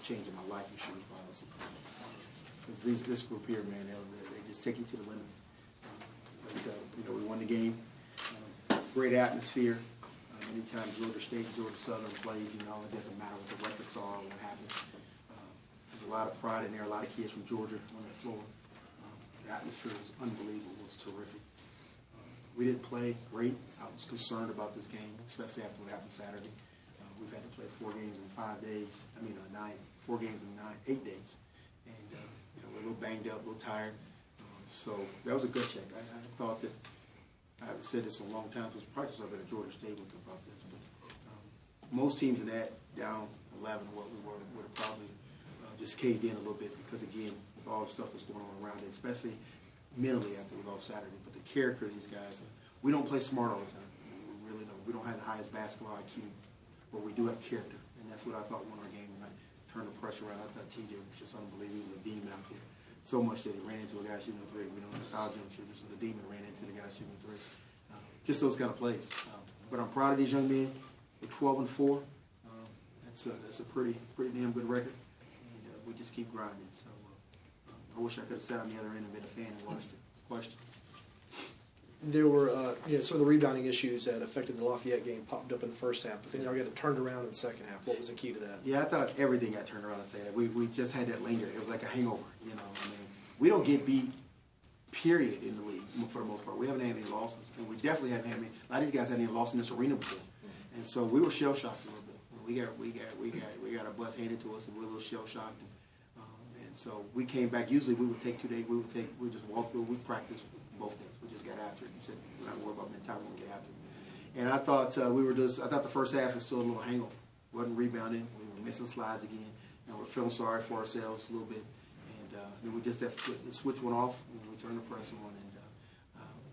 changing my life insurance policy. Because this group here, man, they just take you to the limit. But we won the game. Great atmosphere. Anytime Georgia State, Georgia Southern plays, it doesn't matter what the records are or what happens. There's a lot of pride in there. A lot of kids from Georgia on that floor. The atmosphere was unbelievable. It was terrific. We didn't play great. I was concerned about this game, especially after what happened Saturday. We've had to play 4 games in 5 days. 4 games in 8 days. And, we're a little banged up, a little tired. So that was a good check. I thought that, I haven't said this in a long time, because probably since I've been at Georgia State about this, but most teams in that down 11, what we were, would have probably just caved in a little bit, because again, with all the stuff that's going on around it, especially mentally after we lost Saturday, but the character of these guys, we don't play smart all the time. We really don't. We don't have the highest basketball IQ, but we do have character, and that's what I thought won our game tonight. Turned the pressure around. I thought T.J. was just unbelievable. He was a demon out there. So much that he ran into a guy shooting a 3. We don't have foul jump shooters, so the demon ran into the guy shooting a 3. Just those kind of plays. But I'm proud of these young men. We're 12-4. That's a pretty damn good record, and we just keep grinding. So I wish I could have sat on the other end and been a fan and watched it. Questions? There were some of the rebounding issues that affected the Lafayette game popped up in the first half, but then y'all got it turned around in the second half. What was the key to that? Yeah, I thought everything got turned around in the second half. We just had that linger. It was like a hangover. We don't get beat, period, in the league for the most part. We haven't had any losses, and we definitely haven't had any. A lot of these guys haven't even lost in this arena before, and so we were shell shocked a little bit. We got our butts handed to us, and we were a little shell shocked. And so we came back. Usually we would take 2 days. We just walk through. We practiced both days. We just got after it and said we're not worried about mentality. We're gonna get after it. And I thought I thought the first half was still a little hangover. Wasn't rebounding. We were missing slides again, and we're feeling sorry for ourselves a little bit. And then we just the switch went off, and we turned the press on.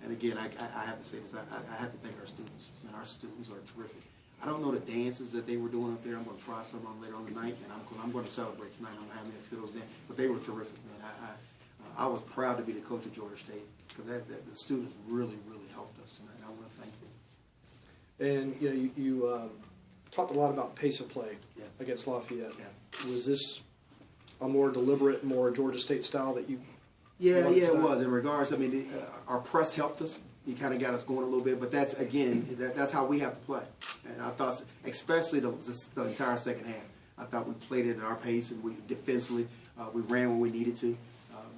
And again, I have to say this. I have to thank our students. And our students are terrific. I don't know the dances that they were doing up there. I'm going to try some on later on tonight, and I'm going to celebrate tonight. I'm going to have me a fiddles dance. But they were terrific, man. I was proud to be the coach of Georgia State, because the students really, really helped us tonight. I want to thank them. And you talked a lot about pace of play against Lafayette. Yeah. Was this a more deliberate, more Georgia State style that you? Yeah, it was. In regards, our press helped us. He kind of got us going a little bit, but that's how we have to play. And I thought, especially the entire second half, I thought we played it at our pace, and we defensively we ran when we needed to.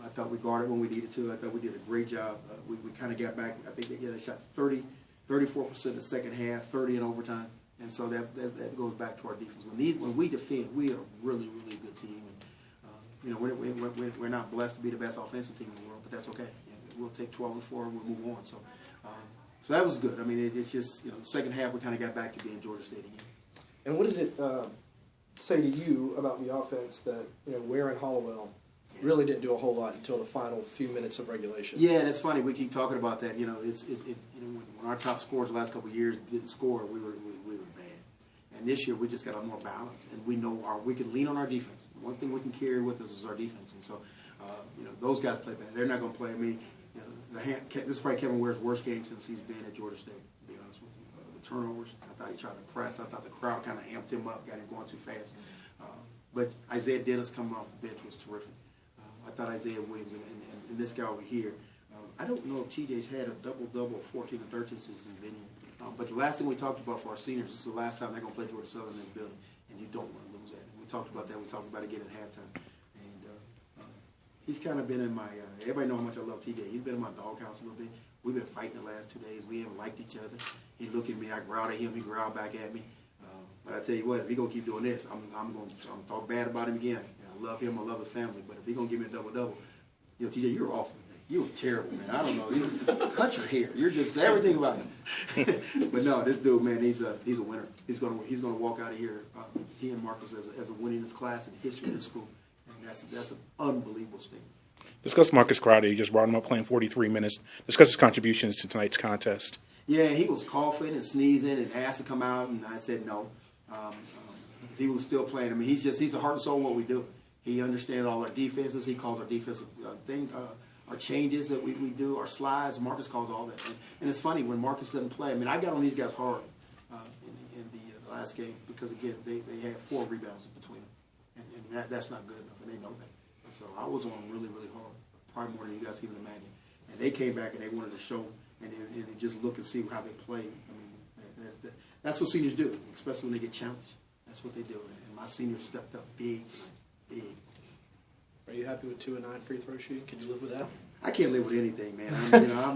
I thought we guarded when we needed to. I thought we did a great job. We kind of got back. I think they shot 34% in the second half, 30 in overtime, and so that goes back to our defense. When we defend, we are a really, really good team. And, we're not blessed to be the best offensive team in the world, but that's okay. We'll take 12-4 and we'll move on. So that was good. It's just the second half we kind of got back to being Georgia State again. And what does it say to you about the offense that Ware and Hollowell really didn't do a whole lot until the final few minutes of regulation? Yeah, and it's funny we keep talking about that. When our top scorers the last couple of years didn't score, we were bad. And this year we just got a more balance, and we know we can lean on our defense. One thing we can carry with us is our defense, and so those guys play bad. They're not going to play. This is probably Kevin Ware's worst game since he's been at Georgia State, to be honest with you. The turnovers, I thought he tried to press. I thought the crowd kind of amped him up, got him going too fast. But Isaiah Dennis coming off the bench was terrific. I thought Isaiah Williams and this guy over here, I don't know if TJ's had a double-double of 14 and 13 since he's been here. But the last thing we talked about for our seniors, this is the last time they're going to play Georgia Southern in this building, and you don't want to lose that. And we talked about that. We talked about it again at halftime. He's kind of been in my, everybody knows how much I love TJ. He's been in my doghouse a little bit. We've been fighting the last 2 days. We haven't liked each other. He looked at me, I growled at him, he growled back at me. But I tell you what, if he's going to keep doing this, I'm going to talk bad about him again. I love him, I love his family, but if he's going to give me a double-double, TJ, you're awful today. You were terrible, man. I don't know. Cut your hair. You're just everything about him. But no, this dude, man, he's a winner. He's going to walk out of here, he and Markus, as a winningest class in the history of this school. That's an unbelievable statement. Discuss Markus Crider. You just brought him up playing 43 minutes. Discuss his contributions to tonight's contest. Yeah, he was coughing and sneezing and asked to come out, and I said no. If he was still playing, he's the heart and soul of what we do. He understands all our defenses. He calls our defensive our changes that we do, our slides. Markus calls all that. And it's funny, when Markus doesn't play, I got on these guys hard in the last game because, again, they had 4 rebounds between them. and that's not good enough, and they know that. And so I was on them really, really hard, probably more than you guys can even imagine. And they came back and they wanted to show, and just look and see how they play. I mean, that's what seniors do, especially when they get challenged. That's what they do, and my seniors stepped up big. Are you happy with 2 and 9 free throw shooting? Can you live with that? I can't live with anything, man.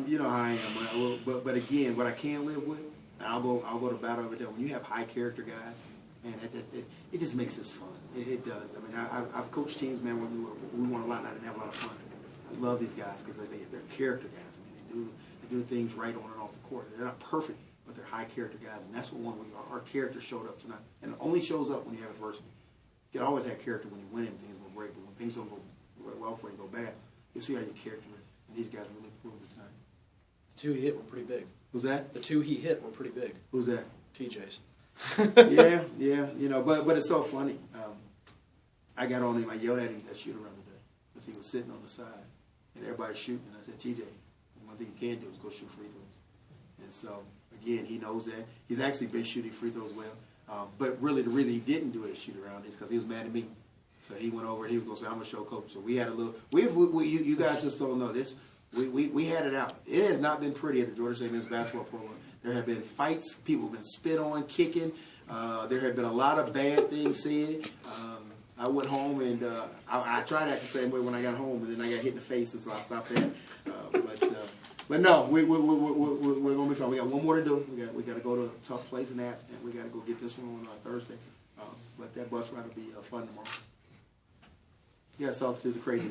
You know how I am. But again, what I can live with, and I'll go to battle every day. When you have high character guys, man, it just makes this fun. It does. I mean, I've coached teams, man, when we won a lot and I didn't have a lot of fun. I love these guys because they're character guys. I mean, they do things right on and off the court. They're not perfect, but they're high character guys, and that's what one we are. Our character showed up tonight, and it only shows up when you have adversity. You can always have character when you win and things go great, but when things don't go well for you, go bad, you see how your character is. And these guys really proved it tonight. The 2 he hit were pretty big. Who's that? The 2 he hit were pretty big. Who's that? TJ's. yeah, you know, but it's so funny. I got on him, I yelled at him that shoot around today because he was sitting on the side and everybody's shooting. And I said, TJ, one thing you can do is go shoot free throws. And so, again, he knows that. He's actually been shooting free throws well. But really, the reason he didn't do it shoot around is because he was mad at me. So he went over and he was going to say, I'm going to show coach. So we had a little, you guys just don't know this. We had it out. It has not been pretty at the Georgia State men's basketball program. There have been fights. People have been spit on, kicking. There have been a lot of bad things said. I went home and I tried to act the same way when I got home, and then I got hit in the face, and so I stopped that. But no, we're going to be fine. We got one more to do. We got to go to a tough place in that, and we got to go get this one on Thursday. But that bus ride will be fun tomorrow. You guys talk to the crazy man.